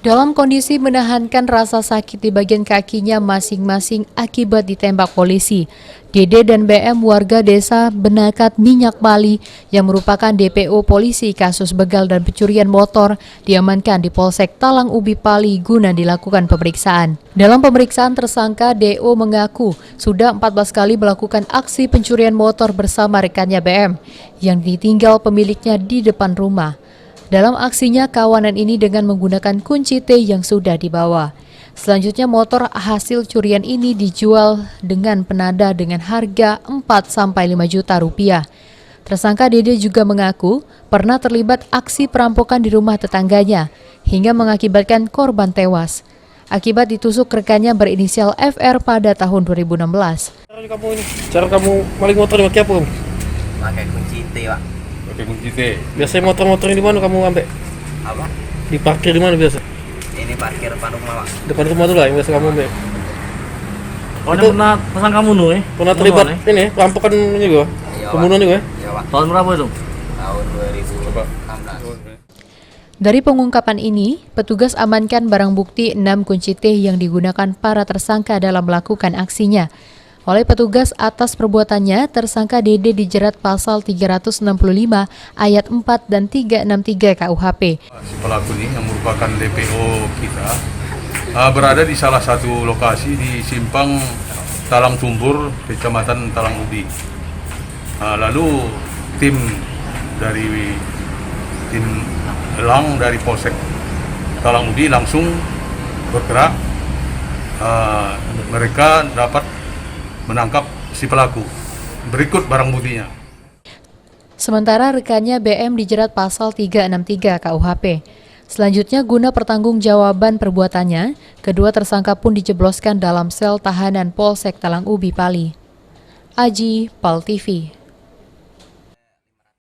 Dalam kondisi menahankan rasa sakit di bagian kakinya masing-masing akibat ditembak polisi, Dede dan BM warga desa Benakat Minyak Bali yang merupakan DPO polisi kasus begal dan pencurian motor diamankan di Polsek Talang Ubi Pali guna dilakukan pemeriksaan. Dalam pemeriksaan tersangka DO mengaku sudah 14 kali melakukan aksi pencurian motor bersama rekannya BM yang ditinggal pemiliknya di depan rumah. Dalam aksinya, kawanan ini dengan menggunakan kunci T yang sudah dibawa. Selanjutnya, motor hasil curian ini dijual dengan penada dengan harga 4-5 juta rupiah. Tersangka Dede juga mengaku pernah terlibat aksi perampokan di rumah tetangganya hingga mengakibatkan korban tewas. Akibat ditusuk rekannya berinisial FR pada tahun 2016. Cara kamu maling motor pakai apa? Pakai kunci T, Pak. Pakai kunci T. Biasanya motor-motor di mana kamu ambil? Apa? Diparkir di mana biasa? Ini parkir depan rumah, Pak. Depan rumah tuh lah yang biasa kamu ambil. Oh, ini pernah pesan kamu nu Pernah terlibat ini perampokan juga? Iya, Pembunuhan juga? Iya, Pak. Tahun berapa itu? Tahun 2016. Dari pengungkapan ini, petugas amankan barang bukti 6 kunci T yang digunakan para tersangka dalam melakukan aksinya. Oleh petugas atas perbuatannya, tersangka Dede dijerat pasal 365 ayat 4 dan 363 KUHP. Si pelaku ini yang merupakan DPO kita berada di salah satu lokasi di Simpang Talang Tumbur, Kecamatan Talang Ubi. Lalu tim Elang dari Polsek Talang Ubi langsung bergerak. Mereka dapat menangkap si pelaku. Berikut barang buktinya. Sementara rekannya BM dijerat pasal 363 KUHP. Selanjutnya, guna pertanggungjawaban perbuatannya, kedua tersangka pun dijebloskan dalam sel tahanan Polsek Talang Ubi Pali. Aji, PAL TV.